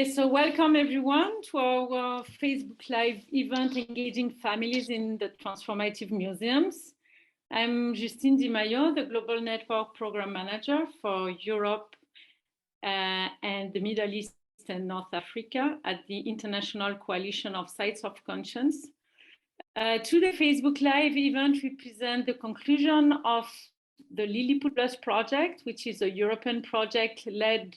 So welcome everyone to our Facebook Live event engaging families in the transformative museums. I'm Justine 𝐫𝐲𝐻, the Global Network Program Manager for Europe and the Middle East and North Africa at the International Coalition of Sites of Conscience. To the Facebook Live event, we present the conclusion of the Lilliput Plus project, which is a European project led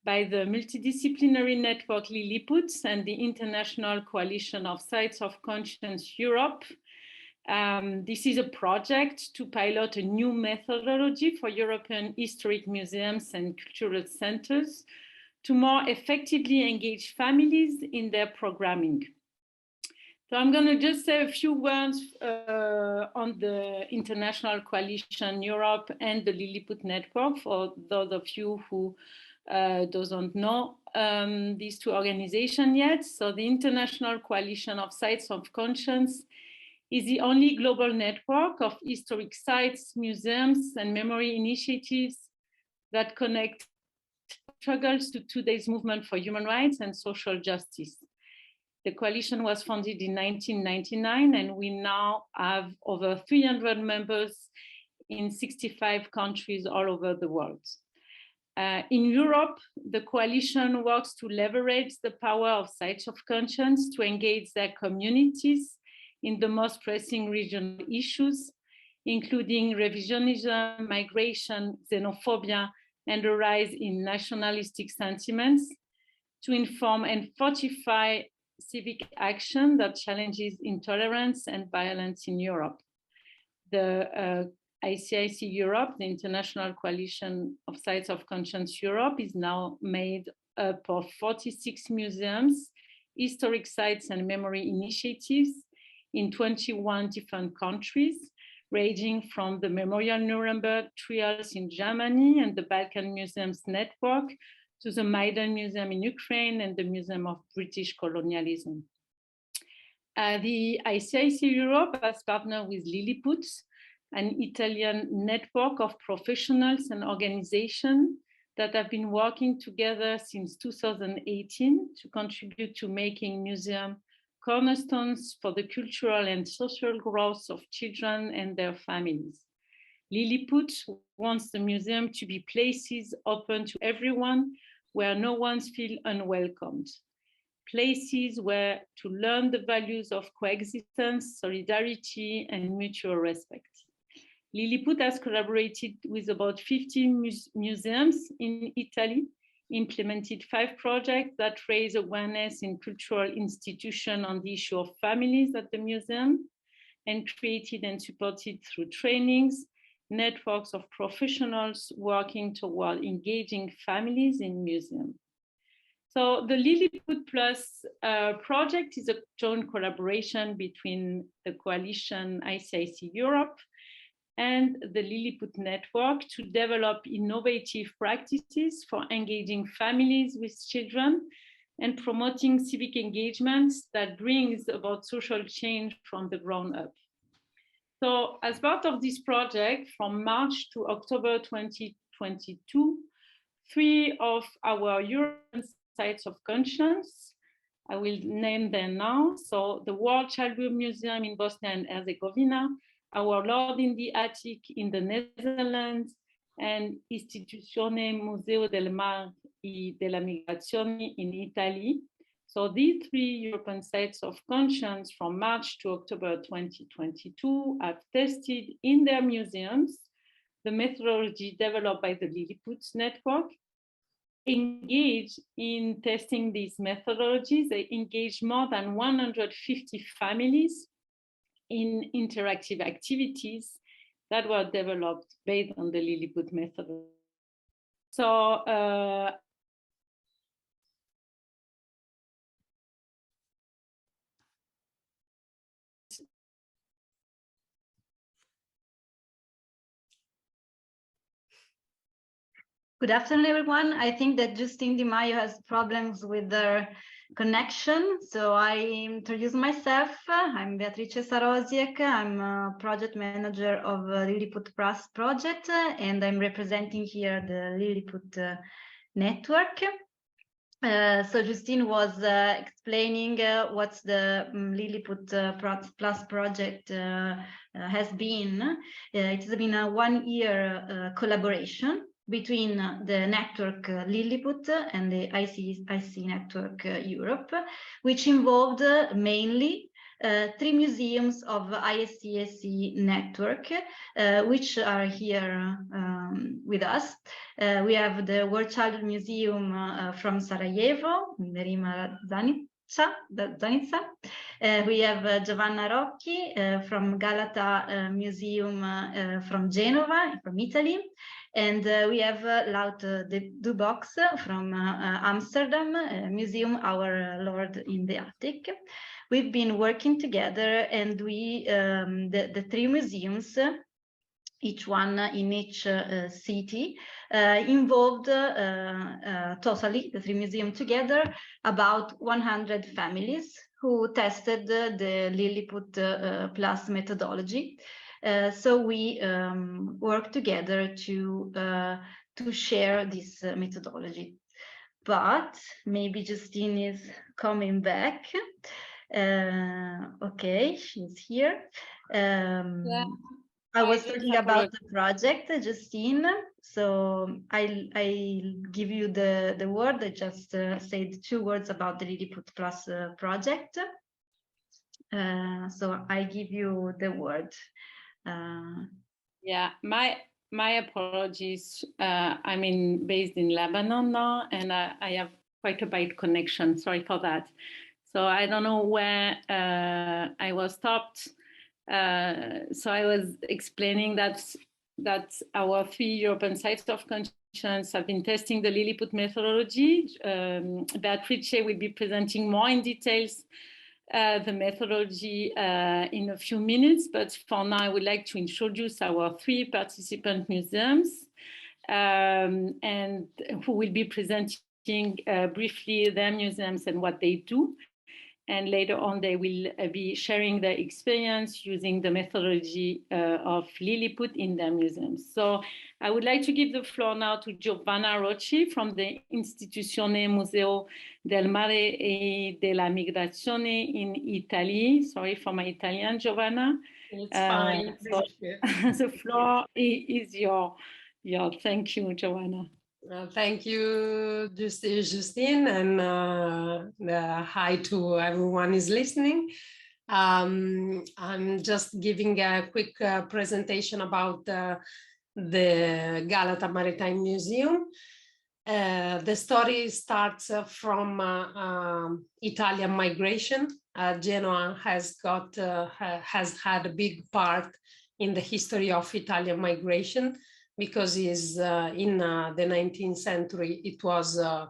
by the multidisciplinary network Lilliput and the International Coalition of Sites of Conscience Europe. This is a project to pilot a new methodology for European historic museums and cultural centers to more effectively engage families in their programming. So I'm going to just say a few words on the International Coalition Europe and the Lilliput Network for those of you who doesn't know these two organizations yet. So the International Coalition of Sites of Conscience is the only global network of historic sites, museums, and memory initiatives that connect struggles to today's movement for human rights and social justice. The coalition was founded in 1999, and we now have over 300 members in 65 countries all over the world. In Europe, the coalition works to leverage the power of sites of conscience to engage their communities in the most pressing regional issues, including revisionism, migration, xenophobia, and the rise in nationalistic sentiments, to inform and fortify civic action that challenges intolerance and violence in Europe. The ICIC Europe, the International Coalition of Sites of Conscience Europe, is now made up of 46 museums, historic sites and memory initiatives in 21 different countries, ranging from the Memorial Nuremberg Trials in Germany and the Balkan Museums Network to the Maidan Museum in Ukraine and the Museum of British Colonialism. The ICIC Europe has partnered with Lilliput, an Italian network of professionals and organizations that have been working together since 2018 to contribute to making museums cornerstones for the cultural and social growth of children and their families. Lilliput wants the museum to be places open to everyone, where no one feels unwelcomed. Places where to learn the values of coexistence, solidarity, and mutual respect. Lilliput has collaborated with about 50 museums in Italy, implemented 5 projects that raise awareness in cultural institutions on the issue of families at the museum, and created and supported through trainings, networks of professionals working toward engaging families in museums. So the Lilliput Plus project is a joint collaboration between the coalition ICIC Europe and the Lilliput Network to develop innovative practices for engaging families with children and promoting civic engagements that brings about social change from the ground up. So as part of this project, from March to October 2022, 3 of our European sites of conscience, I will name them now. So the World Childhood Museum in Bosnia and Herzegovina, our Lord in the Attic in the Netherlands, and Istituzione Museo del Mare e della Migrazione in Italy. So these 3 European sites of conscience from March to October 2022 have tested in their museums the methodology developed by the Lilliput Network. Engaged in testing these methodologies, they engaged more than 150 families in interactive activities that were developed based on the Lilliput methodology. So good afternoon, everyone. I think that Justine 𝐫𝐲𝐻 has problems with their connection. So I introduce myself. I'm Beatrice 𝐿 I'm a project manager of Lilliput Plus project, and I'm representing here the Lilliput network. So Justine was explaining what's the Lilliput Plus project has been. It has been a one-year collaboration between the network Lilliput and the IC Network Europe, which involved mainly 3 museums of 𝐲𝐸𝐶 network, which are here with us. We have the World Childhood Museum from Sarajevo, Nerima Zanica. We have Giovanna Rocchi from Galata Museum from Genova, from Italy. And we have Lout de Dubox from Amsterdam Museum, Our Lord in the Attic. We've been working together, and we, the 3 museums, each one in each city, involved totally, the 3 museums together, about 100 families who tested the Lilliput Plus methodology. So we work together to share this methodology. But maybe Justine is coming back. Okay, she's here. Yeah. I was talking about the project, Justine. So I'll give you the word. I just said 2 words about the Lilliput Plus project. So I give you the word. Yeah, my apologies. I'm based in Lebanon now, and I have quite a bad connection. Sorry for that. So I don't know where I was stopped. So I was explaining that our 3 European sites of conscience have been testing the Lilliput methodology. Beatrice will be presenting more in details the methodology in a few minutes, but for now I would like to introduce our 3 participant museums and who will be presenting briefly their museums and what they do. And later on, they will be sharing their experience using the methodology of Lilliput in their museums. So I would like to give the floor now to Giovanna Rocchi from the Istituzione Museo del Mare e della Migrazione in Italy. Sorry for my Italian, Giovanna. It's fine. So the floor is yours. Thank you, Giovanna. Thank you, Justine, and hi to everyone who's listening. I'm just giving a quick presentation about the Galata Maritime Museum. The story starts from Italian migration. Genoa has had a big part in the history of Italian migration, because in the 19th century, it was the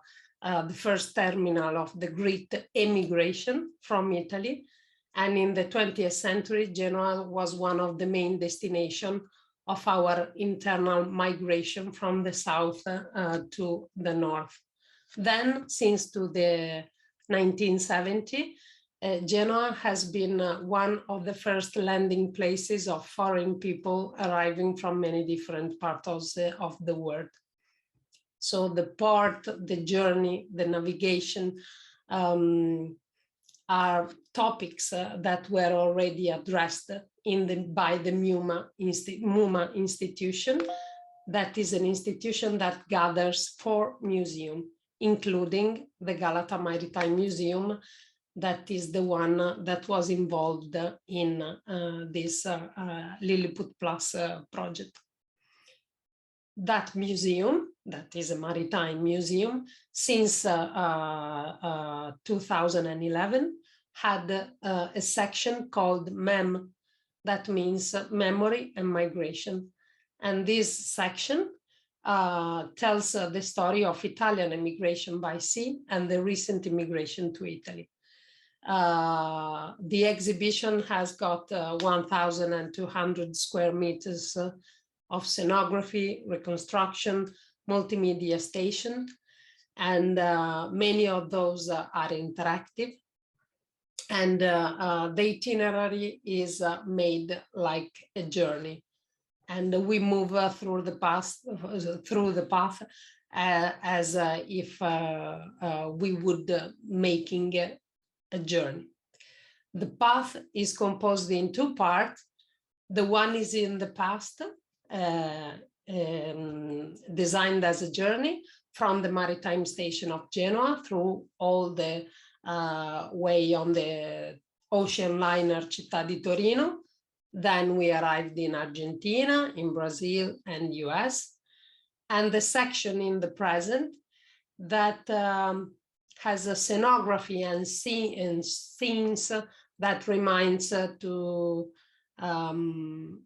first terminal of the great emigration from Italy. And in the 20th century, Genoa was one of the main destinations of our internal migration from the south to the north. Then, since to the 1970, Genoa has been one of the first landing places of foreign people arriving from many different parts of the world. So the port, the journey, the navigation are topics that were already addressed by the MUMA institution. That is an institution that gathers 4 museums, including the Galata Maritime Museum, that is the one that was involved in this Lilliput Plus project. That museum, that is a maritime museum, since 2011, had a section called MEM, that means Memory and Migration. And this section tells the story of Italian immigration by sea and the recent immigration to Italy. The exhibition has got 1,200 square meters of scenography, reconstruction, multimedia station, and many of those are interactive. And the itinerary is made like a journey. And we move through the path as if we would making a journey. The path is composed in two parts. The one is in the past, designed as a journey from the maritime station of Genoa through all the way on the ocean liner Città di Torino. Then we arrived in Argentina, in Brazil and US. And the section in the present that has a scenography and scenes that reminds to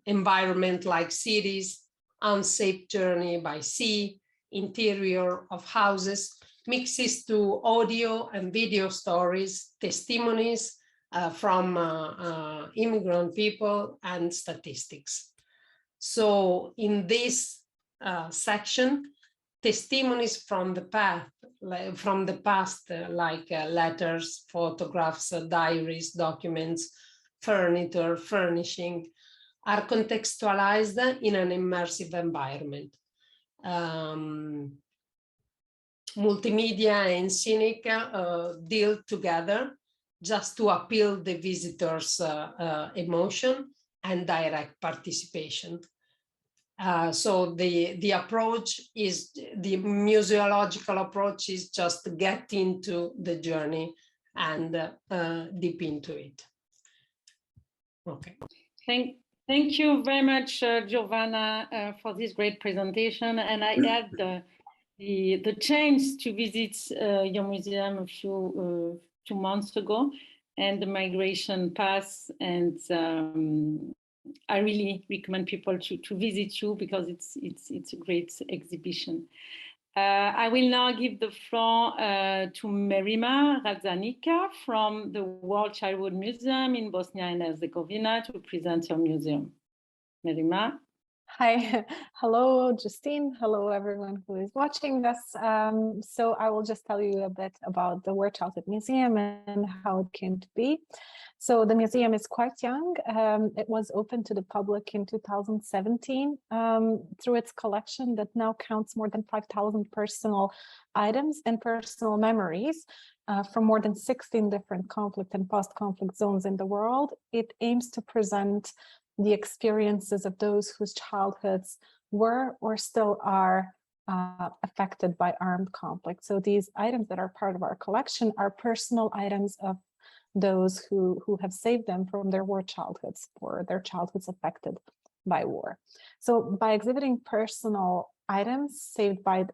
environment like cities, unsafe journey by sea, interior of houses, mixes to audio and video stories, testimonies from immigrant people and statistics. So in this section, testimonies from the past, like letters, photographs, diaries, documents, furniture, furnishing, are contextualized in an immersive environment. Multimedia and scenic deal together just to appeal the visitors' emotion and direct participation. So the approach is, the museological approach is just to get into the journey and deep into it. Okay. Thank you very much, Giovanna, for this great presentation. And I had the chance to visit your museum a few months ago, and the migration pass, and I really recommend people to visit you because it's a great exhibition. I will now give the floor to Merima Radzanica from the World Childhood Museum in Bosnia and Herzegovina to present her museum. Merima. Hi, hello, Justine. Hello, everyone who is watching this. So I will just tell you a bit about the World Childhood Museum and how it came to be. So the museum is quite young. It was open to the public in 2017 through its collection that now counts more than 5,000 personal items and personal memories from more than 16 different conflict and post-conflict zones in the world. It aims to present the experiences of those whose childhoods were or still are affected by armed conflict. So these items that are part of our collection are personal items of those who have saved them from their war childhoods or their childhoods affected by war. So by exhibiting personal items saved by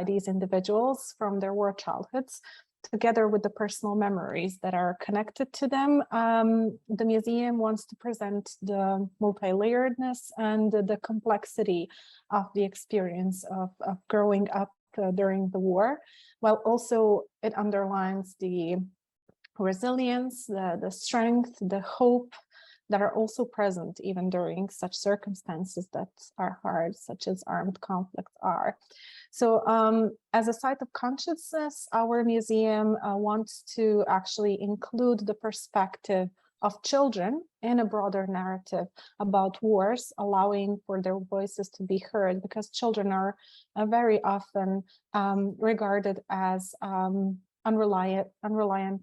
these individuals from their war childhoods, together with the personal memories that are connected to them, the museum wants to present the multi-layeredness and the complexity of the experience of growing up during the war, while also it underlines the resilience, the strength, the hope that are also present even during such circumstances that are hard, such as armed conflicts are. So as a site of consciousness, our museum wants to actually include the perspective of children in a broader narrative about wars, allowing for their voices to be heard, because children are very often regarded as unreliant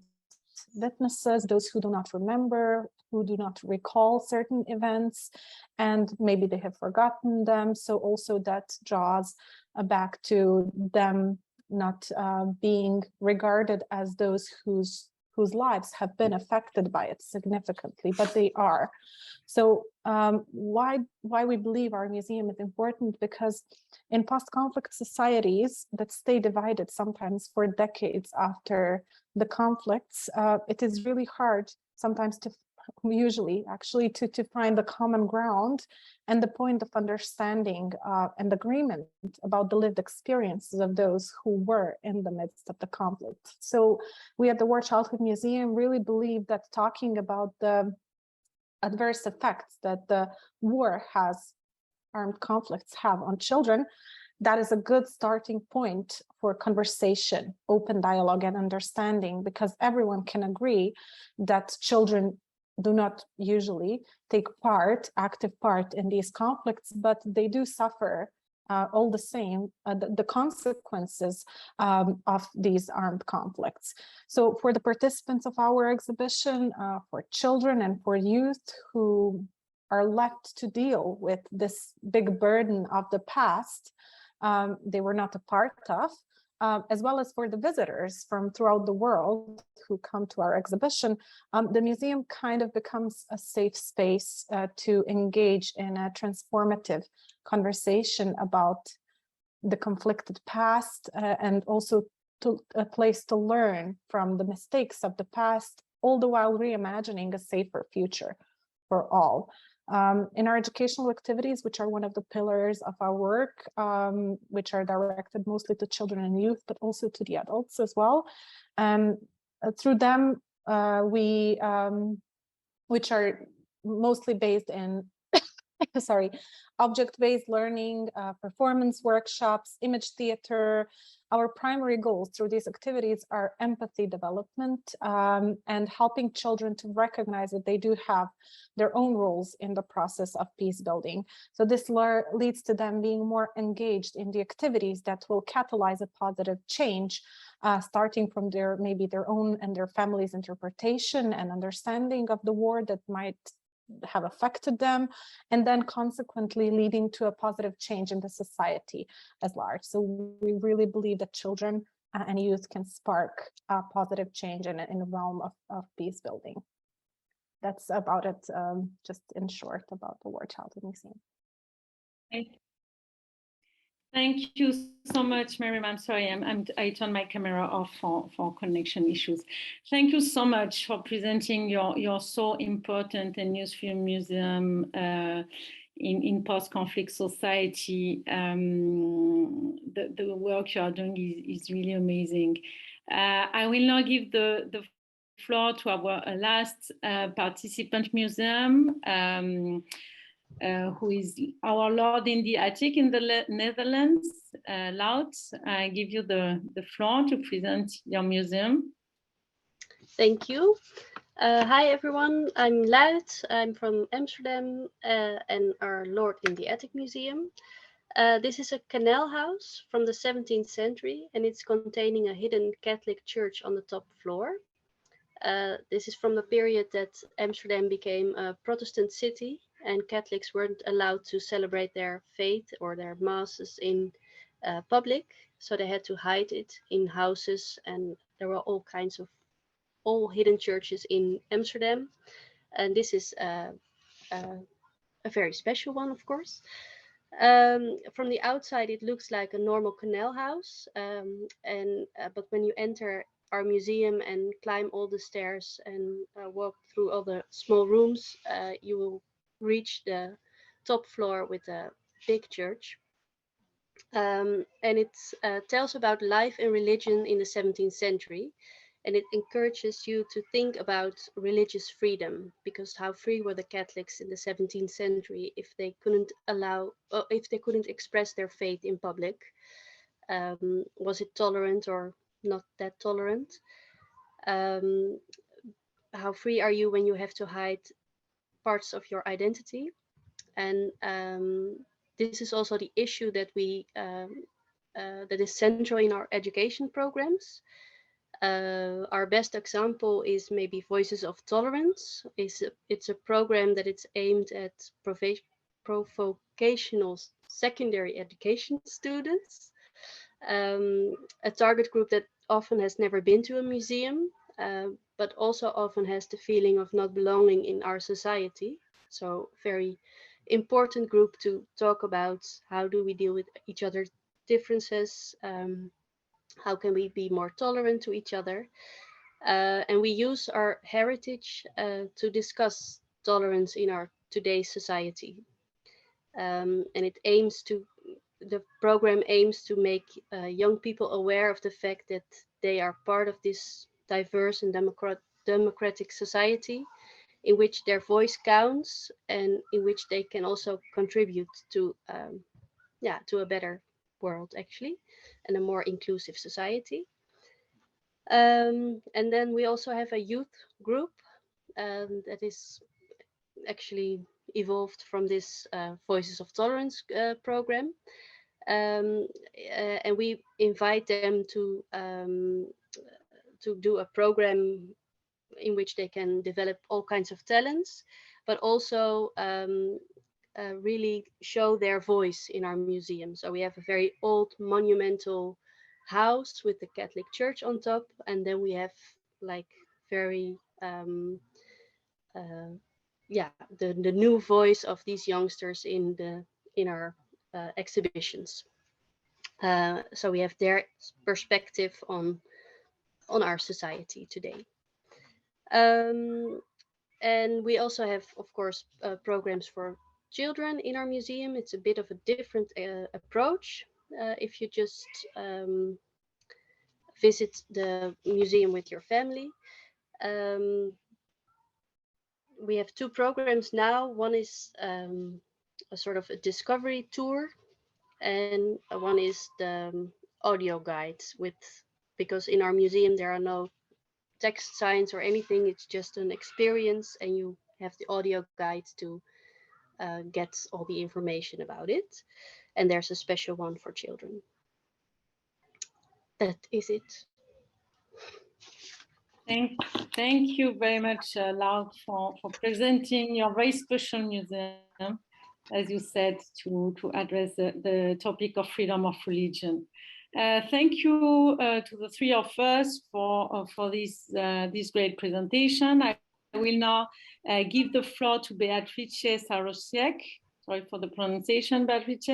witnesses, those who do not remember, who do not recall certain events, and maybe they have forgotten them. So also that draws back to them not being regarded as those whose lives have been affected by it significantly, but they are. So why we believe our museum is important? Because in post-conflict societies that stay divided sometimes for decades after the conflicts, it is really hard sometimes to find the common ground and the point of understanding and agreement about the lived experiences of those who were in the midst of the conflict. So we at the World Childhood Museum really believe that talking about the adverse effects that the armed conflicts have on children, that is a good starting point for conversation, open dialogue and understanding, because everyone can agree that children do not usually take active part in these conflicts, but they do suffer all the same, the consequences of these armed conflicts. So for the participants of our exhibition, for children and for youth who are left to deal with this big burden of the past they were not a part of, as well as for the visitors from throughout the world who come to our exhibition, the museum kind of becomes a safe space to engage in a transformative conversation about the conflicted past and also a place to learn from the mistakes of the past, all the while reimagining a safer future for all. In our educational activities, which are one of the pillars of our work, which are directed mostly to children and youth, but also to the adults as well. Through them, which are mostly based in, sorry, object-based learning, performance workshops, image theater. Our primary goals through these activities are empathy development and helping children to recognize that they do have their own roles in the process of peace building. So this leads to them being more engaged in the activities that will catalyze a positive change, starting from maybe their own and their family's interpretation and understanding of the war that might have affected them, and then consequently leading to a positive change in the society as large. So we really believe that children and youth can spark a positive change in the realm of peace building. That's about it, just in short, about the War Childhood Museum. Thank you so much, Miriam. I'm sorry, I turned my camera off for connection issues. Thank you so much for presenting your so important and useful museum in post-conflict society. The work you are doing is really amazing. I will now give the floor to our last participant museum, who is our Lord in the Attic in the Netherlands. Loud, I give you the floor to present your museum. Thank you. Hi everyone, I'm Loud. I'm from Amsterdam and our Lord in the Attic Museum. This is a canal house from the 17th century and it's containing a hidden Catholic church on the top floor. This is from the period that Amsterdam became a Protestant city and Catholics weren't allowed to celebrate their faith or their masses in public, so they had to hide it in houses, and there were all hidden churches in Amsterdam, and this is a very special one, of course. From the outside it looks like a normal canal house, but when you enter our museum and climb all the stairs and walk through all the small rooms, you will reach the top floor with a big church. And it tells about life and religion in the 17th century, and it encourages you to think about religious freedom, because how free were the Catholics in the 17th century if they couldn't express their faith in public? Was it tolerant or not that tolerant? How free are you when you have to hide parts of your identity? And this is also the issue that that is central in our education programs. Our best example is maybe Voices of Tolerance. It's a program that it's aimed at provocational secondary education students, a target group that often has never been to a museum, but also often has the feeling of not belonging in our society. So very important group to talk about how do we deal with each other's differences, how can we be more tolerant to each other, and we use our heritage to discuss tolerance in our today's society, and the program aims to make young people aware of the fact that they are part of this diverse and democratic society in which their voice counts and in which they can also contribute to a better world, actually, and a more inclusive society. And then we also have a youth group that is actually evolved from this Voices of Tolerance program. And we invite them to do a program in which they can develop all kinds of talents, but also really show their voice in our museum. So we have a very old monumental house with the Catholic Church on top, and then we have like very the new voice of these youngsters in our exhibitions. So we have their perspective on our society today. And we also have, of course, programs for children in our museum. It's a bit of a different approach. If you just visit the museum with your family. We have two programs now. One is a sort of a discovery tour, and one is the audio guides because in our museum there are no text signs or anything. It's just an experience, and you have the audio guides to get all the information about it. And there's a special one for children. That is it. Thank you very much, Laut, for presenting your very special museum, as you said, to address the topic of freedom of religion. Thank you to the three of us for this great presentation. I will now give the floor to Beatrice Saroziek. Sorry for the pronunciation, Beatrice.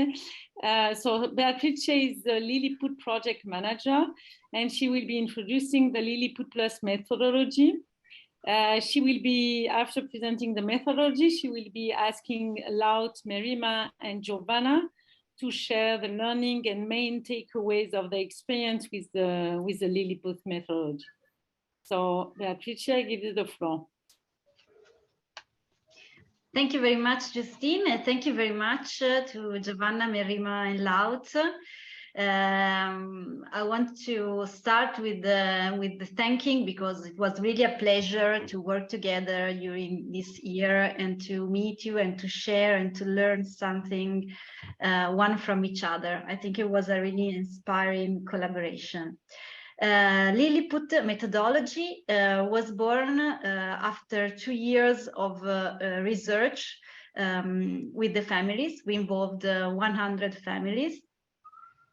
So Beatrice is the Lilliput project manager, and she will be introducing the Lilliput Plus methodology. She will be, after presenting the methodology, she will be asking Laut, Merima, and Giovanna to share the learning and main takeaways of the experience with the Lilliput methodology. So Beatrice, I give you the floor. Thank you very much, Justine, and thank you very much to Giovanna, Merima, and Laut. I want to start with the thanking, because it was really a pleasure to work together during this year and to meet you and to share and to learn something one from each other. I think it was a really inspiring collaboration. Lilliput methodology was born after 2 years of research with the families. We involved 100 families.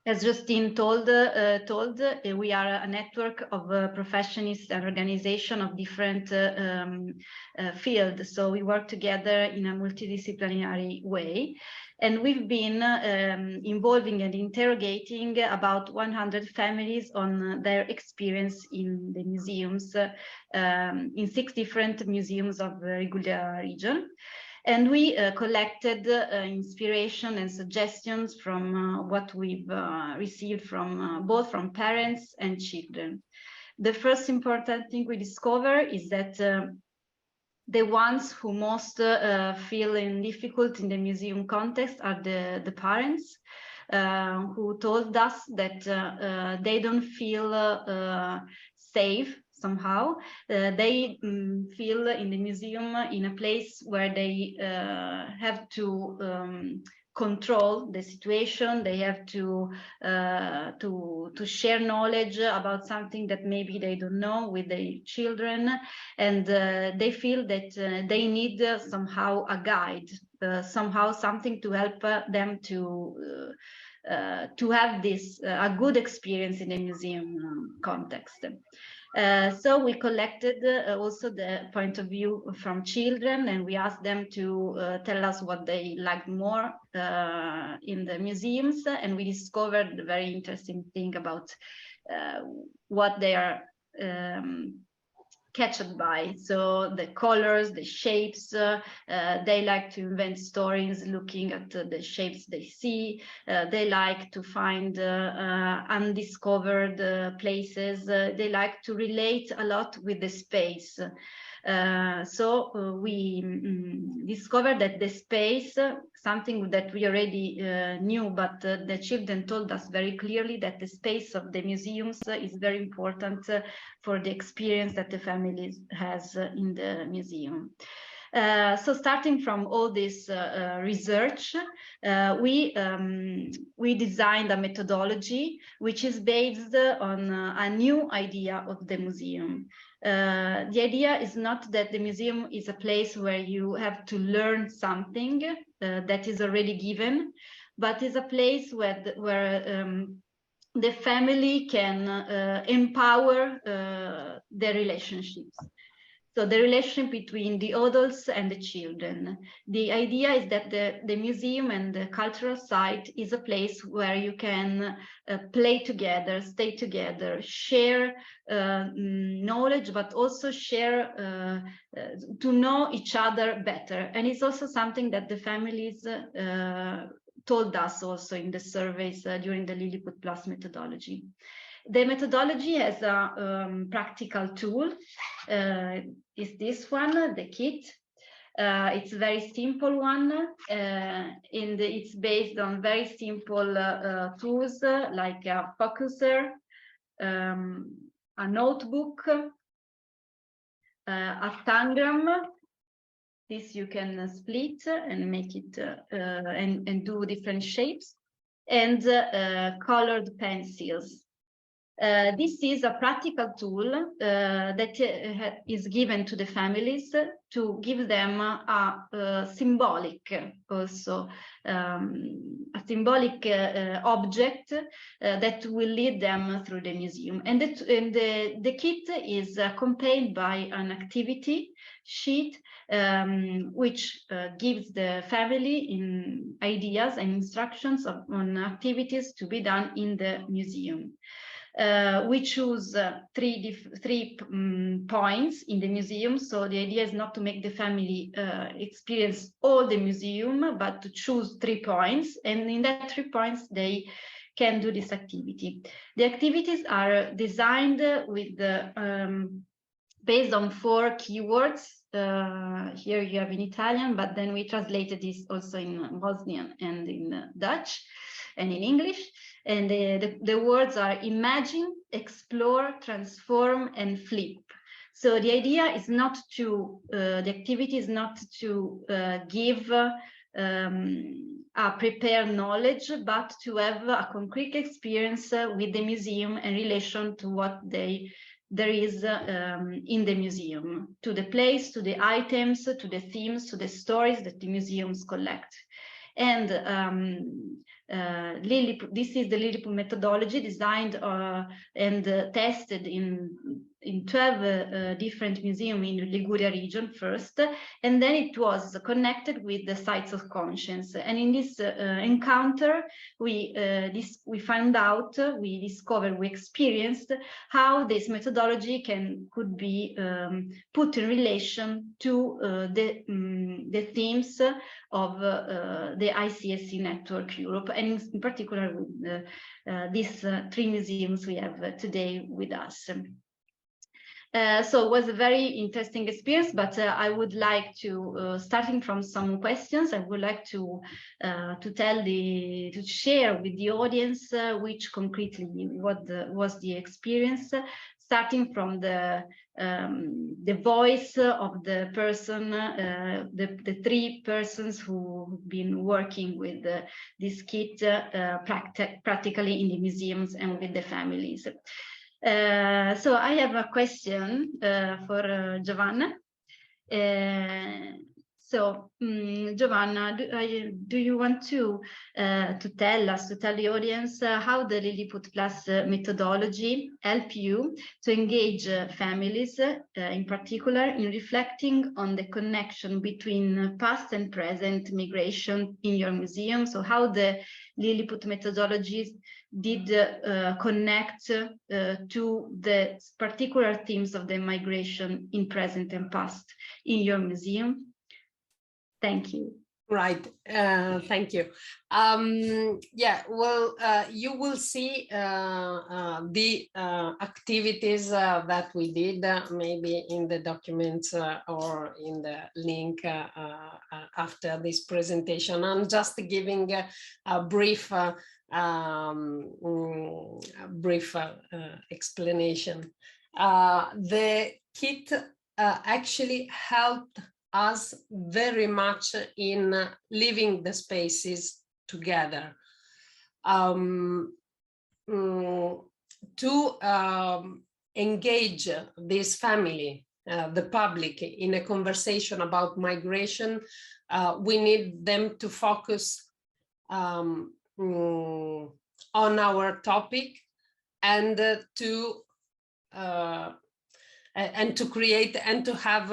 As Justine told, we are a network of professionals and organizations of different fields. So we work together in a multidisciplinary way. And we've been involving and interrogating about 100 families on their experience in the museums, in 6 different museums of the Liguria region. And we collected inspiration and suggestions from what we've received from both from parents and children. The first important thing we discover is that the ones who most feel difficult in the museum context are the parents, who told us that they don't feel safe somehow. They feel in the museum in a place where they have to control the situation. They have to share knowledge about something that maybe they don't know with their children, and they feel that they need somehow a guide, somehow something to help them to have this a good experience in the museum context. So we collected also the point of view from children, and we asked them to tell us what they liked more in the museums, and we discovered a very interesting thing about what they are catched by. So the colors, the shapes, they like to invent stories looking at the shapes they see. They like to find undiscovered places. They like to relate a lot with the space. So we discovered that the space, something that we already knew, but the children told us very clearly that the space of the museums is very important for the experience that the family has in the museum. So starting from all this research, we designed a methodology which is based on a new idea of the museum. The idea is not that the museum is a place where you have to learn something that is already given, but is a place where the family can empower their relationships. So the relationship between the adults and the children. The idea is that the museum and the cultural site is a place where you can play together, stay together, share knowledge, but also share to know each other better. And it's also something that the families told us also in the surveys during the Lilliput Plus methodology. The methodology has a practical tool, is this one, the kit. It's a very simple one, it's based on very simple tools like a focuser, a notebook, a tangram. This you can split and make it and do different shapes, and colored pencils. This is a practical tool that is given to the families to give them a symbolic also, a symbolic object that will lead them through the museum. And the kit is accompanied by an activity sheet which gives the family ideas and instructions on activities to be done in the museum. We choose three points in the museum. So the idea is not to make the family experience all the museum, but to choose 3 points. And in that 3 points, they can do this activity. The activities are designed with based on 4 keywords. Here you have in Italian, but then we translated this also in Bosnian and in Dutch and in English. And the words are imagine, explore, transform, and flip. So the idea is not to, the activity is not to give a prepared knowledge, but to have a concrete experience with the museum in relation to what there is in the museum, to the place, to the items, to the themes, to the stories that the museums collect. And this is the Lilliput methodology designed and tested in 12 different museums in the Liguria region first, and then it was connected with the sites of conscience. And in this encounter, we found out, we discovered, we experienced how this methodology could be put in relation to the themes of the ICSC Network Europe, and in particular with these 3 museums we have today with us. So it was a very interesting experience, but I would like to, starting from some questions, I would like to share with the audience which concretely was the experience, starting from the voice of the person, the 3 persons who've been working with this kit practically in the museums and with the families. So I have a question for Giovanna. So Giovanna, do you want to tell us, to tell the audience how the Lilliput Plus methodology help you to engage families, in particular, in reflecting on the connection between past and present migration in your museum? So how the Lilliput methodologies did connect to the particular themes of the migration in present and past in your museum? Thank you. Right, thank you. Yeah, well, you will see the activities that we did maybe in the documents or in the link after this presentation. I'm just giving a brief explanation. The kit actually helped us very much in living the spaces together. To engage this family, the public, in a conversation about migration, we need them to focus on our topic and to create and to have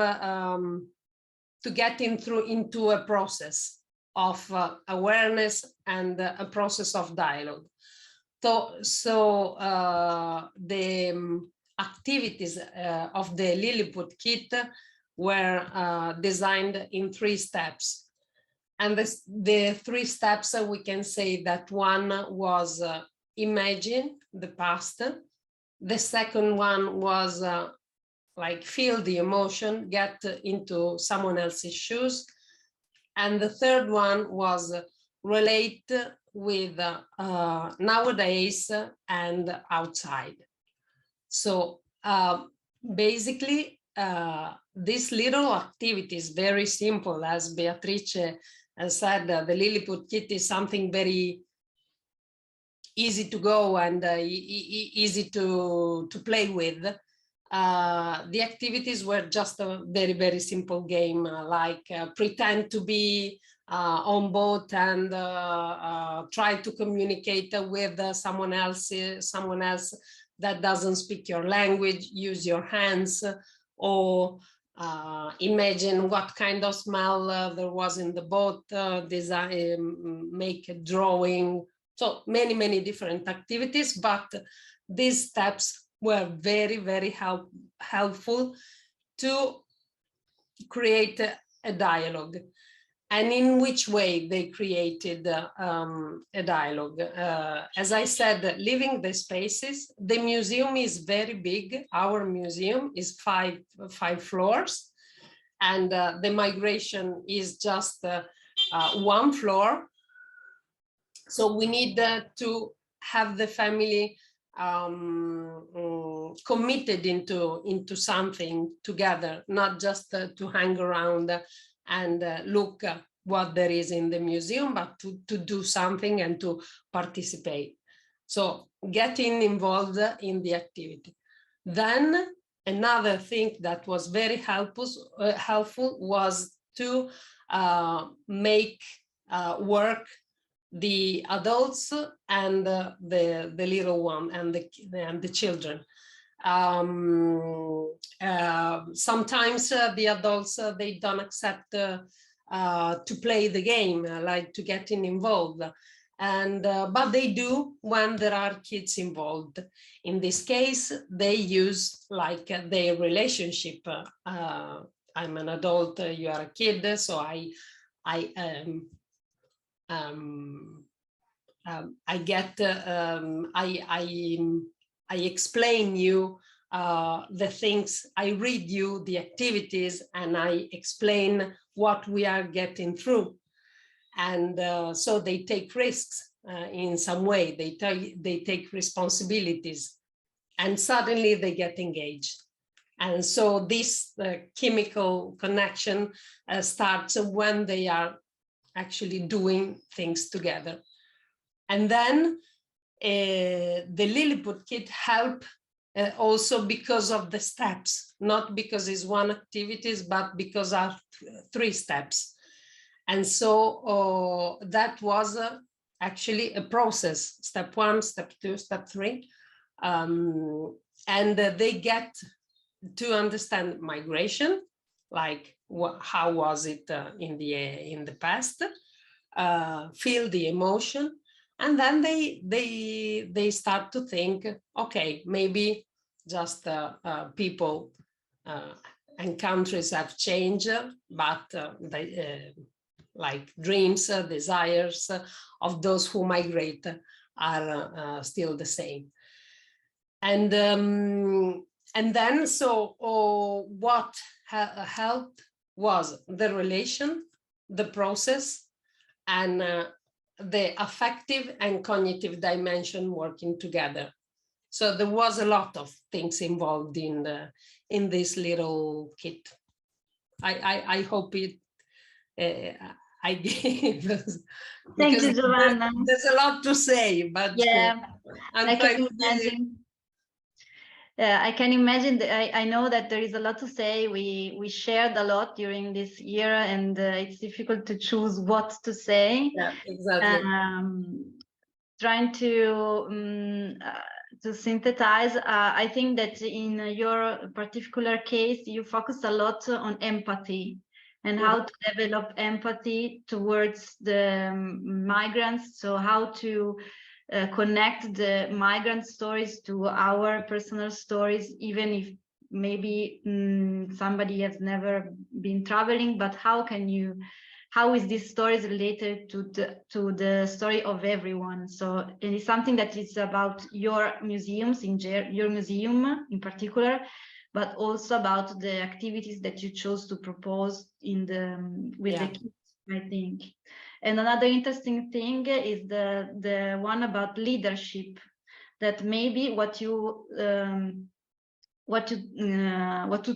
to get into a process of awareness and a process of dialogue. So the activities of the Lilliput kit were designed in 3 steps. And the 3 steps, we can say that one was imagine the past. The second one was like feel the emotion, get into someone else's shoes. And the third one was relate with nowadays and outside. So basically, this little activity is very simple. As Beatrice said, the Lilliput kit is something very easy to go and easy to play with. The activities were just a very, very simple game, like pretend to be on boat and try to communicate with someone else that doesn't speak your language, use your hands, or imagine what kind of smell there was in the boat, design, make a drawing. So many, many different activities, but these steps were very, very helpful to create a dialogue. And in which way they created a dialogue? As I said, living the spaces. The museum is very big. Our museum is five floors, and the migration is just 1 floor. So we need to have the family committed into something together, not just to hang around and look what there is in the museum, but to do something and to participate. So getting involved in the activity. Then another thing that was very helpful was to make work the adults and the little one and the children. Sometimes the adults, they don't accept to play the game, like to get involved, and but they do when there are kids involved. In this case, they use like their relationship. I'm an adult, you are a kid, so I explain you the things, I read you the activities, and I explain what we are getting through. And so they take risks in some way, they take responsibilities, and suddenly they get engaged. And so this chemical connection starts when they are actually doing things together. And then the Lilliput kit help also because of the steps, not because it's one activities, but because of 3 steps. And so that was actually a process, step 1, step 2, step 3. And they get to understand migration, like how was it in the past, feel the emotion, and then they start to think, okay, maybe just people and countries have changed, but like dreams, desires of those who migrate are still the same. And then so what helped was the relation, the process, and the affective and cognitive dimension working together. So there was a lot of things involved in this little kit. I hope it I gave. Thank you, Giovanna. There's a lot to say, but yeah, I'm trying to imagine. Yeah, I can imagine. I know that there is a lot to say. We shared a lot during this year, and it's difficult to choose what to say. Yeah, exactly. Trying to synthesize, I think that in your particular case, you focus a lot on empathy and how to develop empathy towards the migrants. So how to connect the migrant stories to our personal stories, even if maybe somebody has never been traveling, but how is this stories related to the story of everyone? So it is something that is about your museums, your museum in particular, but also about the activities that you chose to propose with the kids, I think. And another interesting thing is the one about leadership, that maybe what you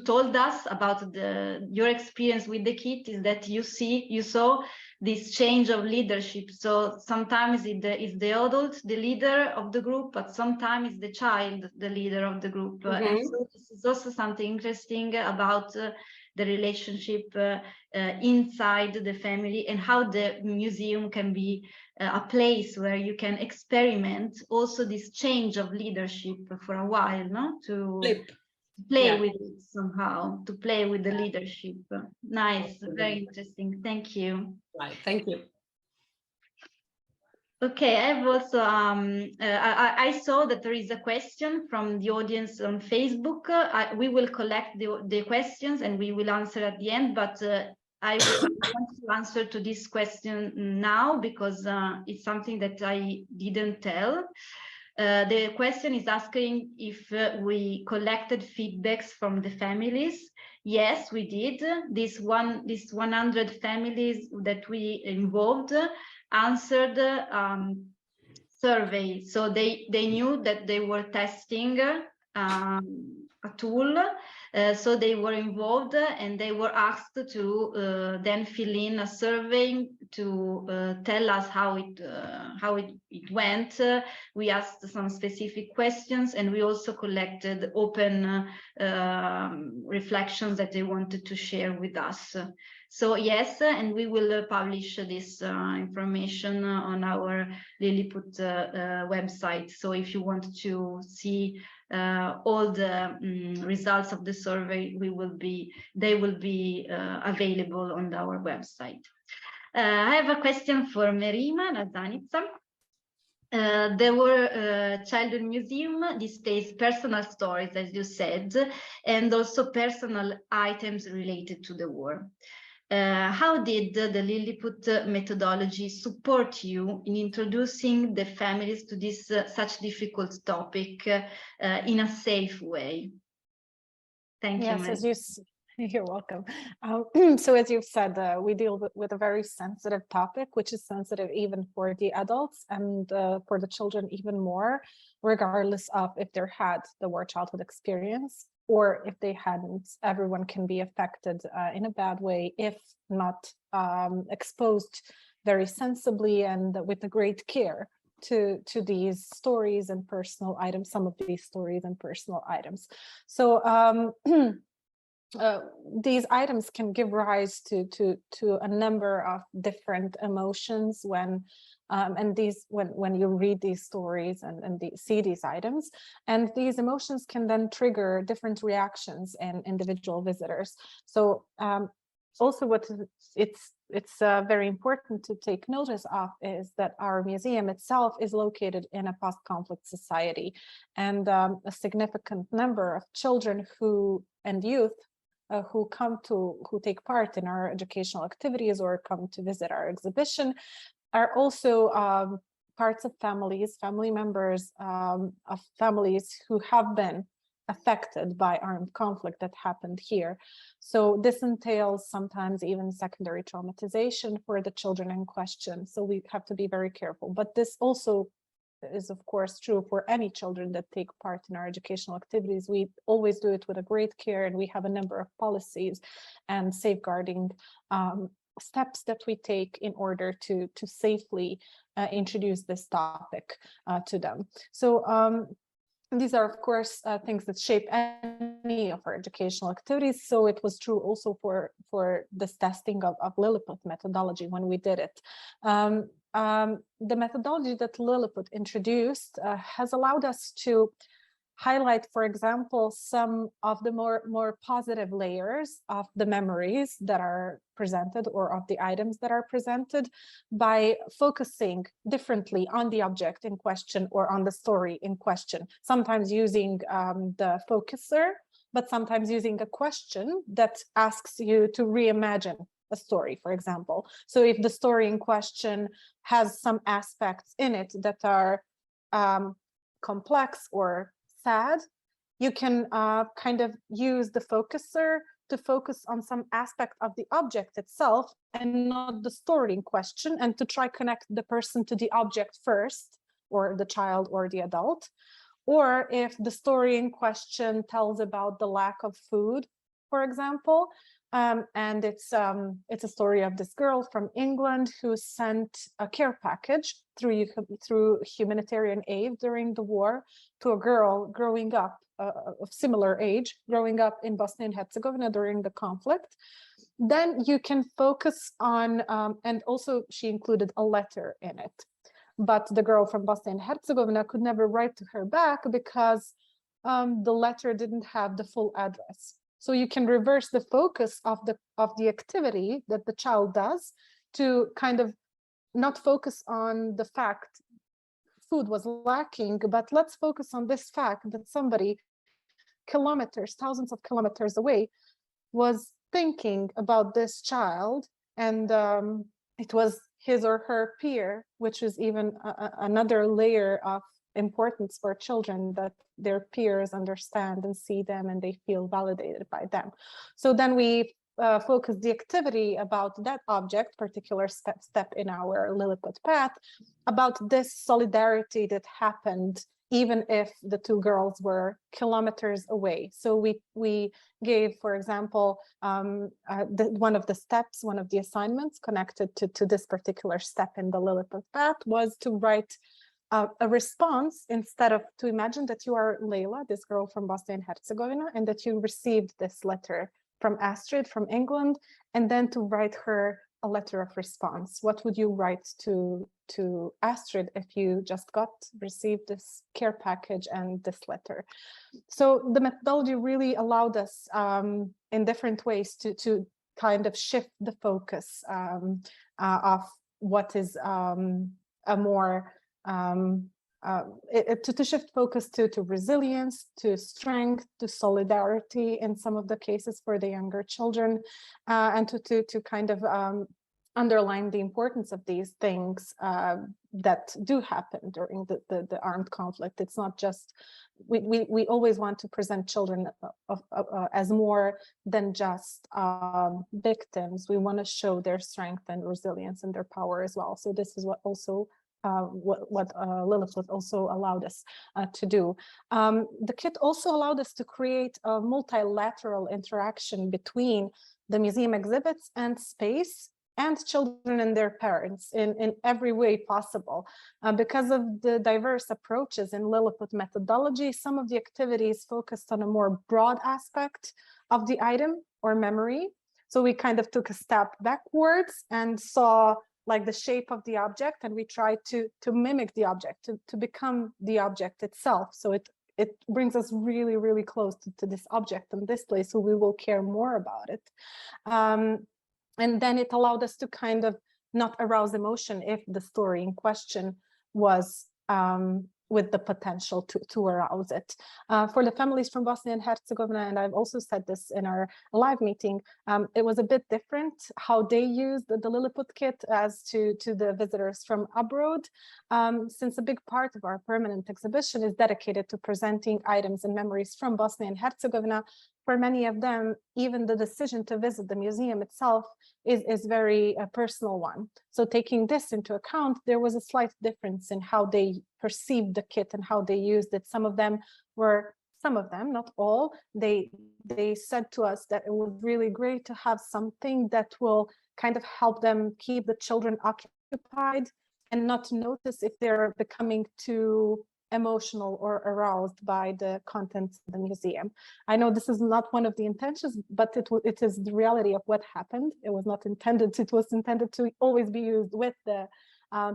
told us about your experience with the kid is that you saw this change of leadership. So sometimes it's the adult, the leader of the group, but sometimes it's the child, the leader of the group. And so this is also something interesting about the relationship inside the family, and how the museum can be a place where you can experiment also this change of leadership for a while, no? To play with it somehow, to play with the leadership. Nice, very interesting. Thank you. Right, thank you. Okay, I have also, I saw that there is a question from the audience on Facebook. We will collect the questions and we will answer at the end, but I want to answer to this question now because it's something that I didn't tell. The question is asking if we collected feedbacks from the families. Yes, we did. This 100 families that we involved answered survey. So they knew that they were testing a tool. So they were involved and they were asked to then fill in a survey to tell us how it went. We asked some specific questions, and we also collected open reflections that they wanted to share with us. So yes, and we will publish this information on our Lilliput website. So if you want to see all the results of the survey, they will be available on our website. I have a question for Merima Lazanitsa. There were childhood museum displays personal stories, as you said, and also personal items related to the war. How did the Lilliput methodology support you in introducing the families to this such difficult topic in a safe way? Thank you. Yes, you're welcome. So as you've said, we deal with a very sensitive topic, which is sensitive even for the adults and for the children even more, regardless of if they had the war childhood experience or if they hadn't. Everyone can be affected in a bad way if not exposed very sensibly and with a great care to these stories and personal items, some of these stories and personal items. So these items can give rise to a number of different emotions when you read these stories and see these items, and these emotions can then trigger different reactions in individual visitors. So also what it's very important to take notice of is that our museum itself is located in a post-conflict society, and a significant number of children and youth who take part in our educational activities or come to visit our exhibition are also parts of family members of families who have been affected by armed conflict that happened here. So this entails sometimes even secondary traumatization for the children in question. So we have to be very careful. But this also is of course true for any children that take part in our educational activities. We always do it with a great care, and we have a number of policies and safeguarding steps that we take in order to safely introduce this topic to them. So these are, of course, things that shape any of our educational activities. So it was true also for this testing of Lilliput methodology when we did it. The methodology that Lilliput introduced has allowed us to highlight, for example, some of the more positive layers of the memories that are presented or of the items that are presented by focusing differently on the object in question or on the story in question, sometimes using the focuser, but sometimes using a question that asks you to reimagine a story, for example. So if the story in question has some aspects in it that are complex or sad, you can kind of use the focuser to focus on some aspect of the object itself and not the story in question, and to try connect the person to the object first, or the child or the adult. Or if the story in question tells about the lack of food, for example, and it's a story of this girl from England who sent a care package through humanitarian aid during the war to a girl growing up of similar age, growing up in Bosnia and Herzegovina during the conflict. Then you can focus on, and also she included a letter in it. But the girl from Bosnia and Herzegovina could never write to her back because the letter didn't have the full address. So you can reverse the focus of the activity that the child does to kind of not focus on the fact food was lacking, but let's focus on this fact that somebody kilometers, thousands of kilometers away, was thinking about this child, and it was his or her peer, which is even another layer of importance for children, that their peers understand and see them and they feel validated by them. So then we focus the activity about that object, particular step in our Lilliput path, about this solidarity that happened even if the two girls were kilometers away. So we gave, for example, one of the steps, one of the assignments connected to this particular step in the Lilliput path was to write a response, instead of to imagine that you are Layla, this girl from Bosnia and Herzegovina, and that you received this letter from Astrid from England, and then to write her a letter of response. What would you write to Astrid if you just received this care package and this letter? So the methodology really allowed us in different ways to kind of shift the focus of what is a more to shift focus to resilience, to strength, to solidarity in some of the cases for the younger children, and to kind of underline the importance of these things that do happen during the armed conflict. It's not just, we always want to present children as more than just victims. We want to show their strength and resilience and their power as well. So this is what also what Lilliput also allowed us to do. The kit also allowed us to create a multilateral interaction between the museum exhibits and space and children and their parents in every way possible. Because of the diverse approaches in Lilliput methodology, some of the activities focused on a more broad aspect of the item or memory. So we kind of took a step backwards and saw like the shape of the object, and we try to mimic the object, to become the object itself. So it brings us really, really close to this object in this place, so we will care more about it. And then it allowed us to kind of not arouse emotion if the story in question was with the potential to arouse it. For the families from Bosnia and Herzegovina, and I've also said this in our live meeting, it was a bit different how they used the Lilliput kit as to the visitors from abroad, since a big part of our permanent exhibition is dedicated to presenting items and memories from Bosnia and Herzegovina for many of them, even the decision to visit the museum itself is very personal one. So taking this into account, there was a slight difference in how they perceived the kit and how they used it. Some of them, not all, they said to us that it was really great to have something that will kind of help them keep the children occupied and not notice if they're becoming too emotional or aroused by the contents of the museum. I know this is not one of the intentions, but it is the reality of what happened. It was not intended, it was intended to always be used with the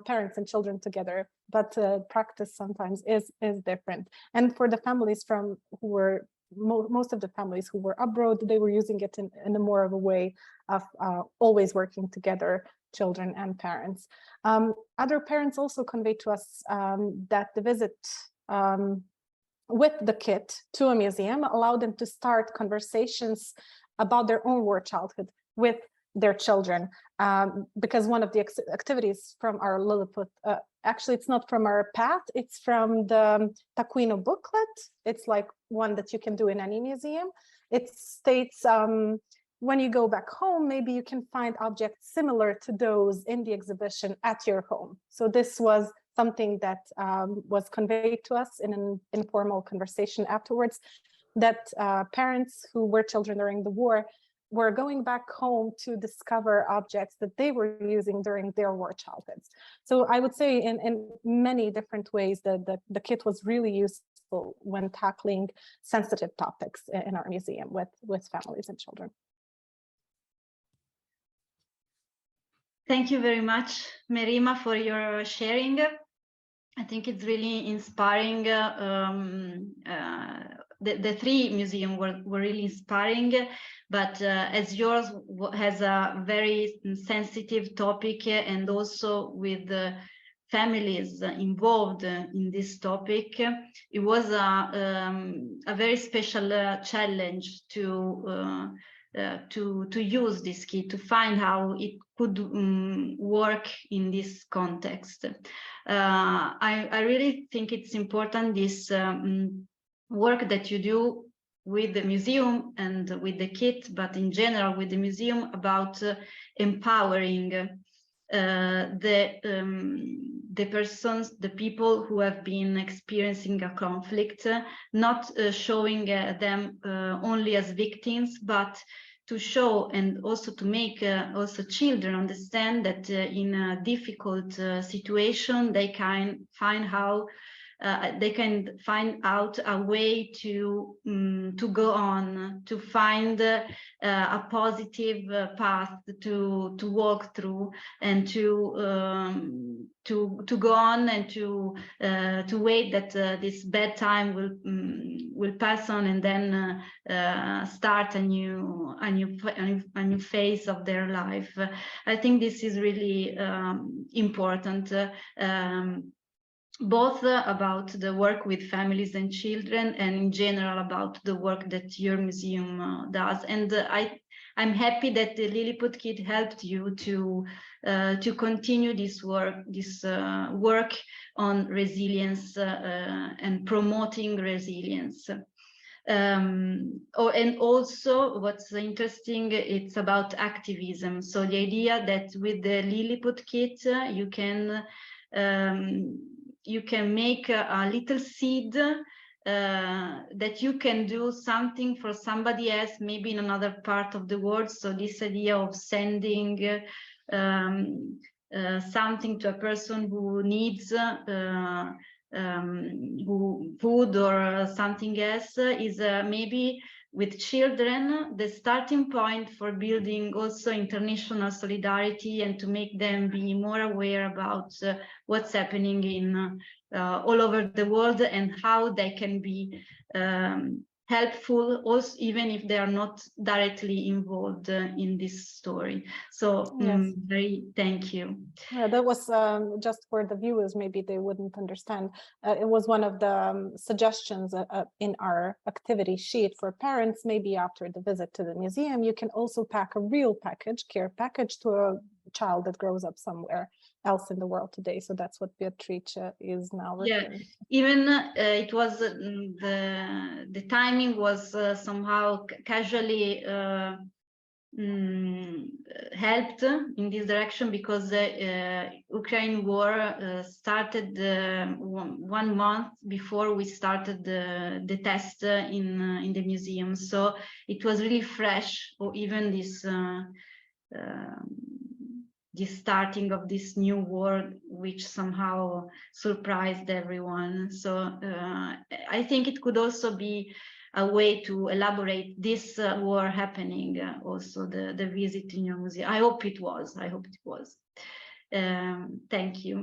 parents and children together, but practice sometimes is different. And for the families who were, most of the families who were abroad, they were using it in a more of a way of always working together, children and parents. Other parents also conveyed to us that the visit with the kit to a museum allowed them to start conversations about their own war childhood with their children, because one of the activities from our Lilliput, actually it's not from our path, it's from the Taquino booklet. It's like one that you can do in any museum. It states, when you go back home, maybe you can find objects similar to those in the exhibition at your home. So this was something that was conveyed to us in an informal conversation afterwards, that parents who were children during the war were going back home to discover objects that they were using during their war childhoods. So I would say in many different ways that the kit was really useful when tackling sensitive topics in our museum with families and children. Thank you very much, Merima, for your sharing. I think it's really inspiring. The three museums were really inspiring, but as yours has a very sensitive topic, and also with the families involved in this topic, it was a very special challenge to use this kit, to find how it could work in this context. I really think it's important, this work that you do with the museum and with the kit, but in general with the museum, about empowering the persons, the people who have been experiencing a conflict, not showing them only as victims, but to show and also to make also children understand that in a difficult situation they can find how they can find out a way to go on, to find a positive path to walk through, and to go on, and to wait that this bad time will pass on, and then start a new phase of their life. I think this is really important. Both about the work with families and children, and in general about the work that your museum does. And I'm happy that the Lilliput Kit helped you to continue this work on resilience and promoting resilience. And also what's interesting, it's about activism. So the idea that with the Lilliput Kit you can make a little seed that you can do something for somebody else, maybe in another part of the world. So this idea of sending something to a person who needs food or something else is maybe with children the starting point for building also international solidarity, and to make them be more aware about what's happening in all over the world, and how they can be helpful, also even if they are not directly involved in this story. So yes. Thank you. Yeah, that was just for the viewers, maybe they wouldn't understand. It was one of the suggestions in our activity sheet for parents. Maybe after the visit to the museum, you can also pack a real package, care package, to child that grows up somewhere else in the world today. So that's what Beatrice is now referring to. Even it was the timing was somehow casually helped in this direction, because the Ukraine war started 1 month before we started the test in the museum. So it was really fresh, or even this starting of this new war, which somehow surprised everyone. So I think it could also be a way to elaborate this war happening, also the visit in your museum. I hope it was. Thank you.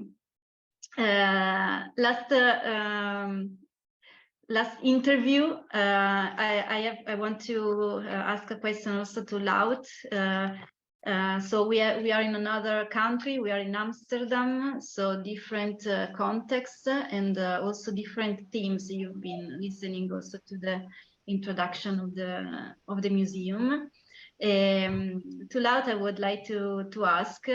Last interview, I want to ask a question also to Laut. So we are in another country. We are in Amsterdam. So different contexts and also different themes. You've been listening also to the introduction of the museum. To Laut, I would like to ask.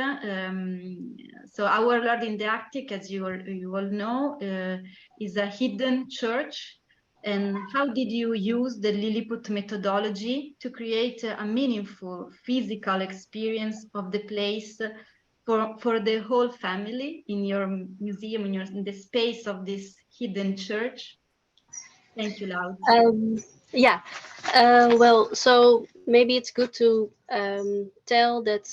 So our Lord in the Arctic, as you all know, is a hidden church. And how did you use the Lilliput methodology to create a meaningful physical experience of the place for the whole family in your museum, in the space of this hidden church? Thank you, Laut. Yeah, well, so maybe it's good to tell that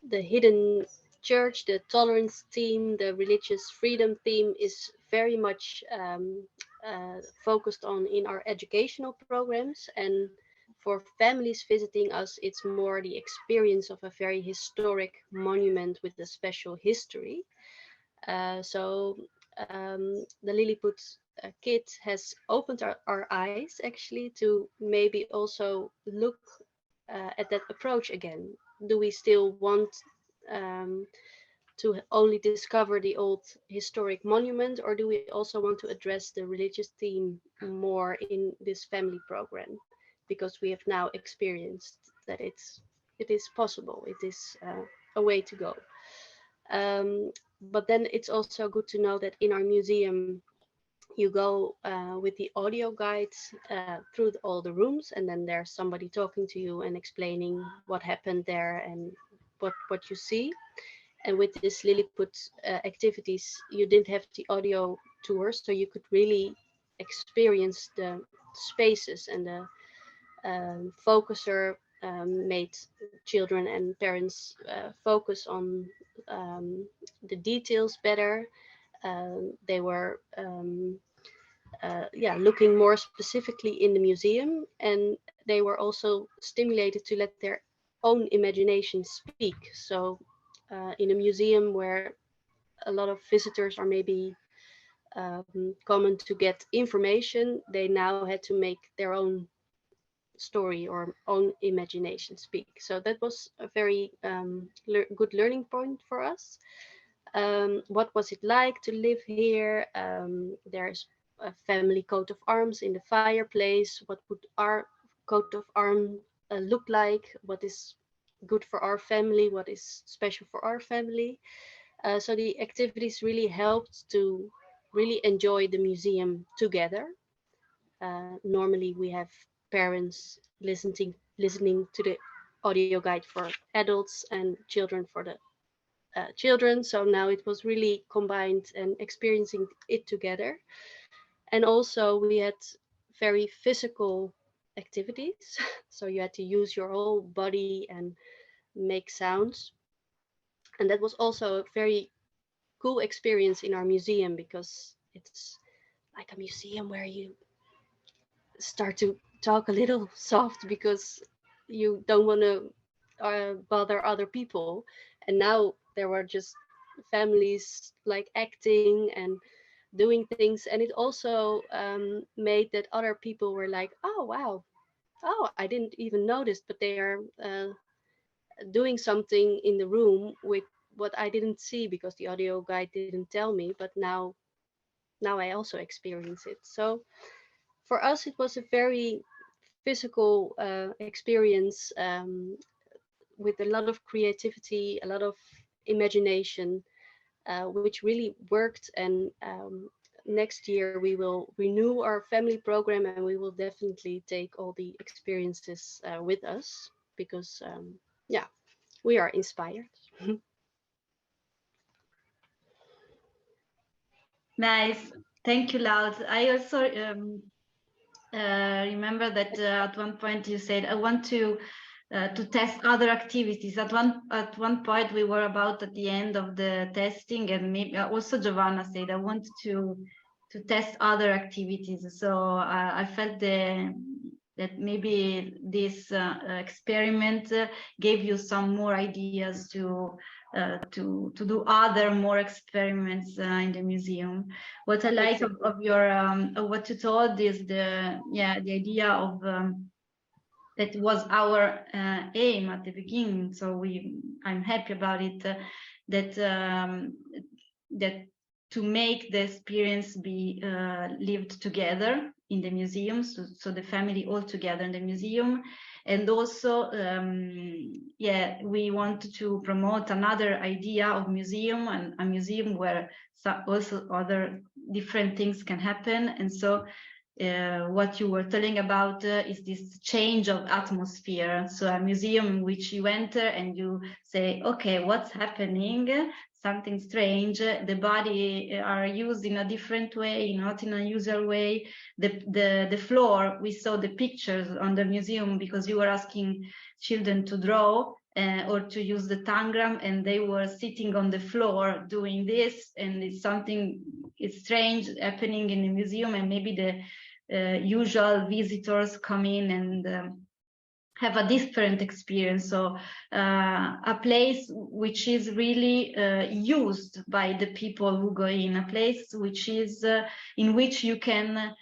the hidden church, the tolerance theme, the religious freedom theme is very much focused on in our educational programs. And for families visiting us, it's more the experience of a very historic monument with a special history. So the Lilliput kit has opened our eyes actually to maybe also look at that approach again. Do we still want to only discover the old historic monument, or do we also want to address the religious theme more in this family program? Because we have now experienced that it is possible, it is a way to go. But then it's also good to know that in our museum, you go with the audio guides through all the rooms, and then there's somebody talking to you and explaining what happened there and what you see. And with this Lilliput activities, you didn't have the audio tours, so you could really experience the spaces, and the focuser made children and parents focus on the details better. They were looking more specifically in the museum, and they were also stimulated to let their own imagination speak. So in a museum where a lot of visitors are maybe common to get information, they now had to make their own story or own imagination speak. So that was a very good learning point for us. What was it like to live here? There's a family coat of arms in the fireplace. What would our coat of arms look like? What is good for our family? What is special for our family? So the activities really helped to really enjoy the museum together. Normally we have parents listening to the audio guide for adults and children for the children. So now it was really combined and experiencing it together. And also we had very physical activities. So you had to use your whole body and make sounds. And that was also a very cool experience in our museum, because it's like a museum where you start to talk a little soft because you don't want to bother other people. And now there were just families like acting and doing things, and it also made that other people were like, oh wow, oh, I didn't even notice, but they are doing something in the room with what I didn't see because the audio guide didn't tell me, but now I also experience it. So for us it was a very physical experience, with a lot of creativity, a lot of imagination, which really worked. And next year we will renew our family program, and we will definitely take all the experiences with us, because yeah, we are inspired. Nice. Thank you, Laud. I also remember that at one point you said, I want to test other activities. At one point we were about at the end of the testing, and maybe also Giovanna said, I want to test other activities. So I felt that maybe this experiment gave you some more ideas to do other more experiments in the museum. What I like of your of what you told is the idea of that was our aim at the beginning. So I'm happy about it. That to make the experience be lived together in the museum, so the family all together in the museum. And also, we want to promote another idea of museum, and a museum where also other different things can happen. And so what you were telling about is this change of atmosphere. So a museum in which you enter and you say, okay, what's happening? Something strange. The body are used in a different way, not in a usual way. The floor, we saw the pictures on the museum because you were asking children to draw or to use the tangram, and they were sitting on the floor doing this, and it's strange happening in the museum, and maybe the usual visitors come in and have a different experience. So a place which is really used by the people who go in, a place which is in which you can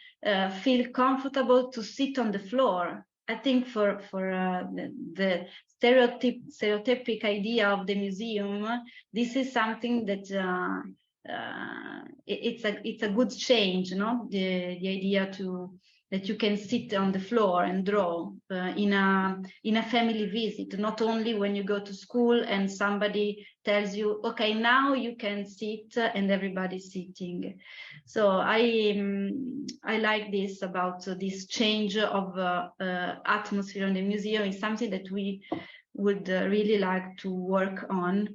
feel comfortable to sit on the floor. I think for the stereotypic idea of the museum, this is something that it's a good change, no? The idea that you can sit on the floor and draw in a family visit, not only when you go to school and somebody tells you, okay, now you can sit, and everybody's sitting. So I like this about this change of atmosphere in the museum. Is something that we would really like to work on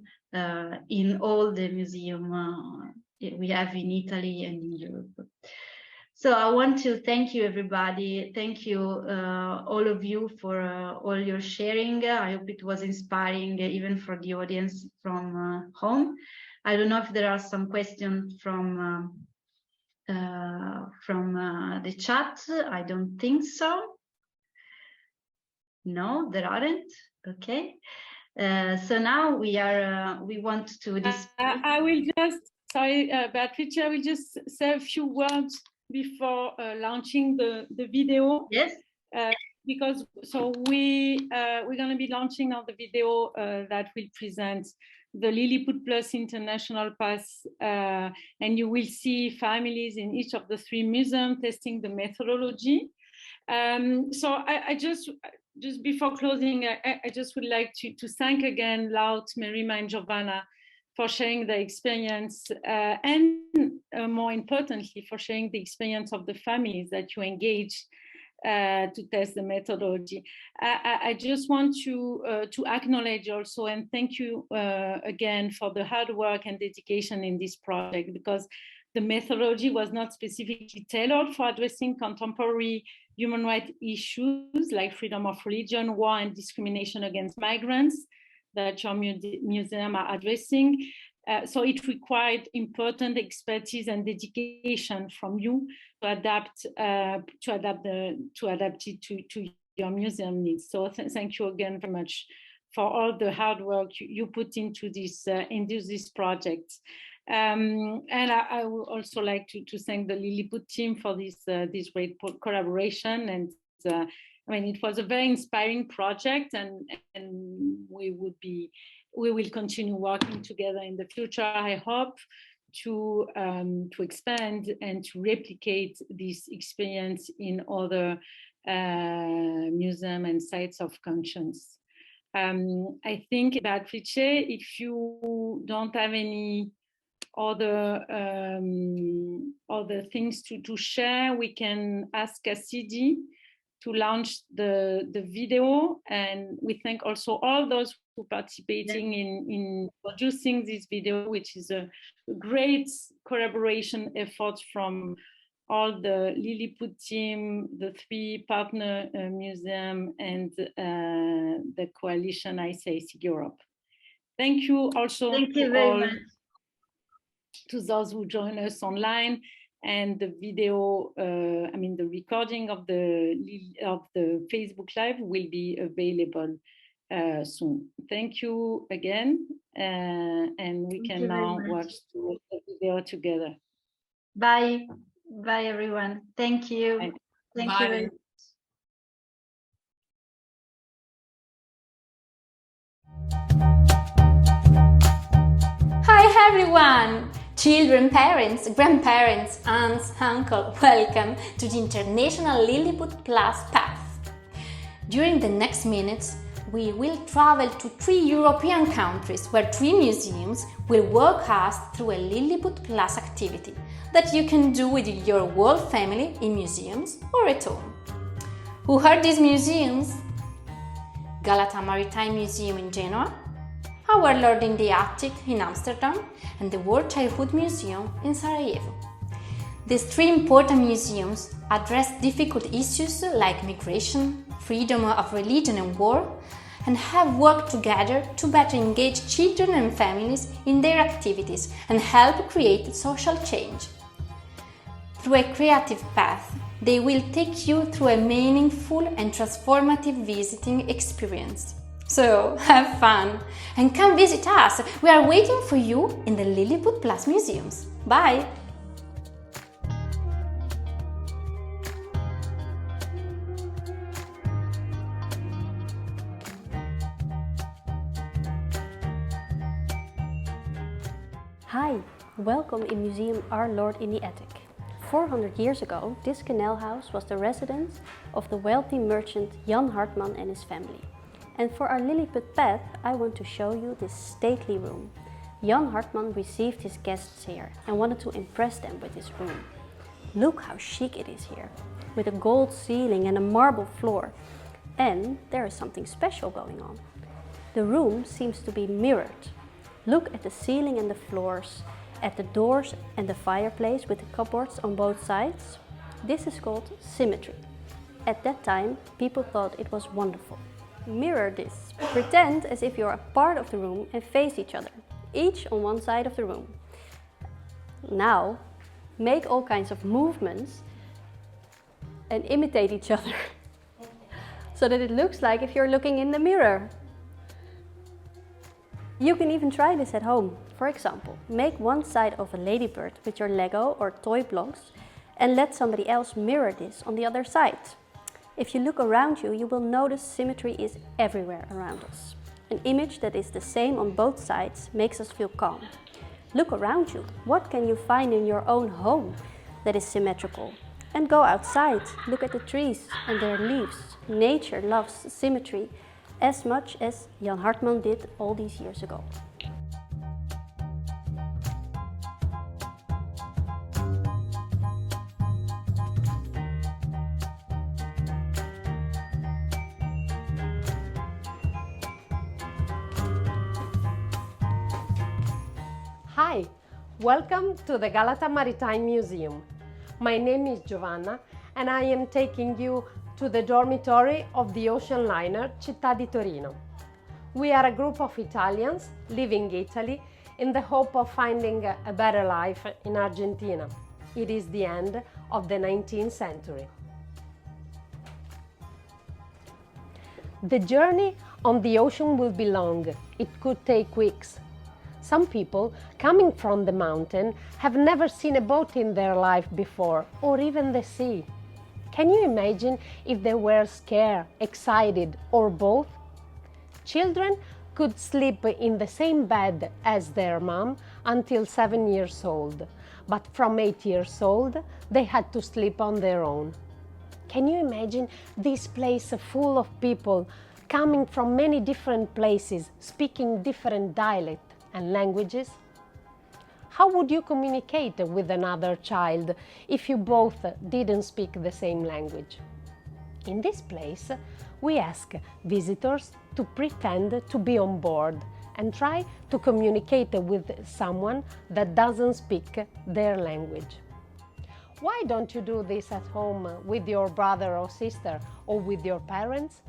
in all the museums we have in Italy and in Europe. So I want to thank you, everybody. Thank you, all of you, for all your sharing. I hope it was inspiring, even for the audience from home. I don't know if there are some questions from the chat. I don't think so. No, there aren't. Okay. So now we want to discuss. I will just, sorry, Beatrice, I will just say a few words before launching the video. Yes. Because we're going to be launching now the video that will present the Lilliput Plus International Pass, and you will see families in each of the 3 museums testing the methodology. So I just before closing, I just would like to thank again Laud, Merima, and Giovanna for sharing the experience, and more importantly, for sharing the experience of the families that you engage to test the methodology. I just want to acknowledge also and thank you again for the hard work and dedication in this project, because the methodology was not specifically tailored for addressing contemporary human rights issues like freedom of religion, war, and discrimination against migrants that your museum are addressing. So it required important expertise and dedication from you to adapt it to your museum needs. So thank you again very much for all the hard work you put into this project. And I would also like to thank the Lilliput team for this great collaboration. And I mean, it was a very inspiring project, and we will continue working together in the future, I hope, to expand and to replicate this experience in other museums and sites of conscience. I think, Beatrice, if you don't have any other things to share, we can ask Cassidy to launch the video, and we thank also all those who are participating in producing this video, which is a great collaboration effort from all the Lilliput team, the 3 partner museum, and the coalition 𝐸𝐭𝐴𝐧 Europe. Thank you also to those who join us online, and the video, the recording of the Facebook Live will be available soon. Thank you again, and we can now watch the video together. Bye. Bye, everyone. Thank you. Bye. Thank you very much. Hi everyone! Children, parents, grandparents, aunts, uncle, welcome to the International Lilliput Plus Path. During the next minutes, we will travel to 3 European countries where 3 museums will walk us through a Lilliput Plus activity that you can do with your whole family in museums or at home. Who are these museums? Galata Maritime Museum in Genoa, Our Lord in the Attic in Amsterdam, and the World Childhood Museum in Sarajevo. These 3 important museums address difficult issues like migration, freedom of religion and war, and have worked together to better engage children and families in their activities and help create social change. Through a creative path, they will take you through a meaningful and transformative visiting experience. So, have fun and come visit us. We are waiting for you in the Lilliput Plus museums. Bye! Hi, welcome in Museum Our Lord in the Attic. 400 years ago, this canal house was the residence of the wealthy merchant Jan Hartman and his family. And for our Lilliput path, I want to show you this stately room. Jan Hartman received his guests here and wanted to impress them with this room. Look how chic it is here, with a gold ceiling and a marble floor. And there is something special going on. The room seems to be mirrored. Look at the ceiling and the floors, at the doors and the fireplace with the cupboards on both sides. This is called symmetry. At that time, people thought it was wonderful. Mirror this. Pretend as if you're a part of the room and face each other, each on one side of the room. Now, make all kinds of movements and imitate each other so that it looks like if you're looking in the mirror. You can even try this at home. For example, make one side of a ladybird with your Lego or toy blocks and let somebody else mirror this on the other side. If you look around you, you will notice symmetry is everywhere around us. An image that is the same on both sides makes us feel calm. Look around you. What can you find in your own home that is symmetrical? And go outside. Look at the trees and their leaves. Nature loves symmetry as much as Jan Hartman did all these years ago. Hi, welcome to the Galata Maritime Museum. My name is Giovanna and I am taking you to the dormitory of the ocean liner Città di Torino. We are a group of Italians leaving Italy in the hope of finding a better life in Argentina. It is the end of the 19th century. The journey on the ocean will be long. It could take weeks. Some people coming from the mountain have never seen a boat in their life before, or even the sea. Can you imagine if they were scared, excited, or both? Children could sleep in the same bed as their mom until 7 years old, but from 8 years old, they had to sleep on their own. Can you imagine this place full of people coming from many different places, speaking different dialects and languages? How would you communicate with another child if you both didn't speak the same language? In this place, we ask visitors to pretend to be on board and try to communicate with someone that doesn't speak their language. Why don't you do this at home with your brother or sister or with your parents?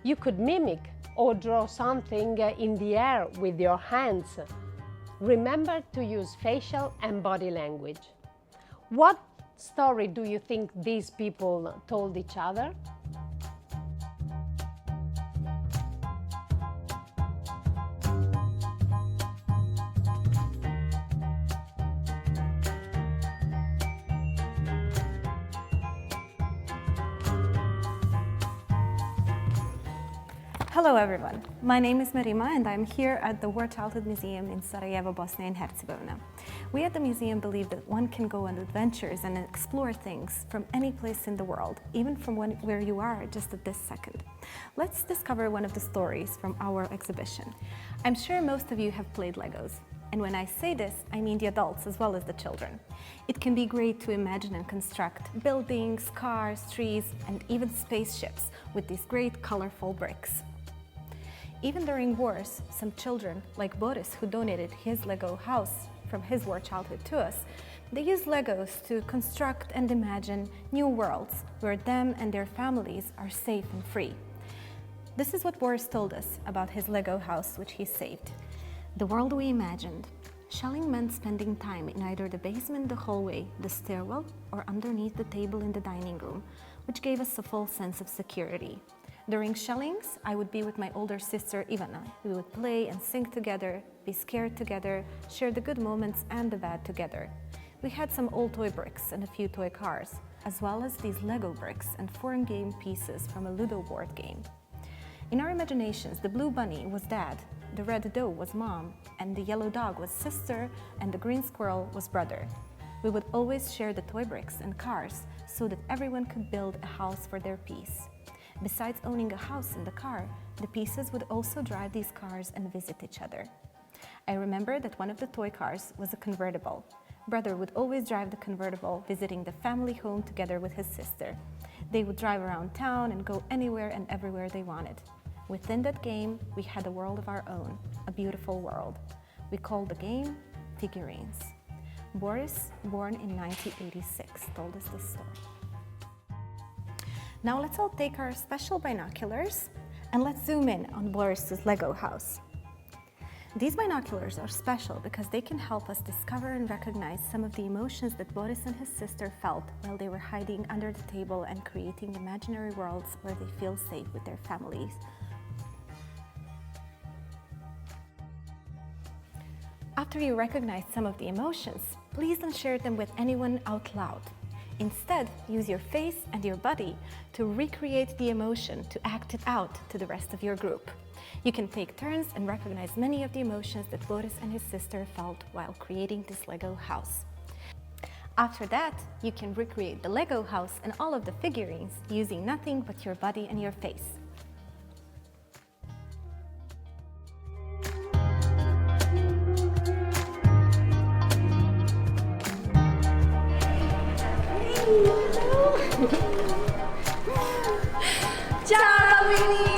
You could mimic or draw something in the air with your hands. Remember to use facial and body language. What story do you think these people told each other? Hello everyone, my name is Marima and I'm here at the World Childhood Museum in Sarajevo, Bosnia and Herzegovina. We at the museum believe that one can go on adventures and explore things from any place in the world, even from where you are just at this second. Let's discover one of the stories from our exhibition. I'm sure most of you have played Legos. And when I say this, I mean the adults as well as the children. It can be great to imagine and construct buildings, cars, trees, and even spaceships with these great colorful bricks. Even during wars, some children, like Boris, who donated his Lego house from his war childhood to us, they use Legos to construct and imagine new worlds where them and their families are safe and free. This is what Boris told us about his Lego house, which he saved. The world we imagined. Shelling meant spending time in either the basement, the hallway, the stairwell, or underneath the table in the dining room, which gave us a full sense of security. During shellings, I would be with my older sister Ivana. We would play and sing together, be scared together, share the good moments and the bad together. We had some old toy bricks and a few toy cars, as well as these Lego bricks and foreign game pieces from a Ludo board game. In our imaginations, the blue bunny was Dad, the red doe was Mom, and the yellow dog was Sister, and the green squirrel was Brother. We would always share the toy bricks and cars so that everyone could build a house for their piece. Besides owning a house and the car, the pieces would also drive these cars and visit each other. I remember that one of the toy cars was a convertible. Brother would always drive the convertible, visiting the family home together with his sister. They would drive around town and go anywhere and everywhere they wanted. Within that game, we had a world of our own, a beautiful world. We called the game Figurines. Boris, born in 1986, told us this story. Now let's all take our special binoculars and let's zoom in on Boris's Lego house. These binoculars are special because they can help us discover and recognize some of the emotions that Boris and his sister felt while they were hiding under the table and creating imaginary worlds where they feel safe with their families. After you recognize some of the emotions, please don't share them with anyone out loud. Instead, use your face and your body to recreate the emotion, to act it out to the rest of your group. You can take turns and recognize many of the emotions that Boris and his sister felt while creating this Lego house. After that, you can recreate the Lego house and all of the figurines using nothing but your body and your face. Ciao bambini!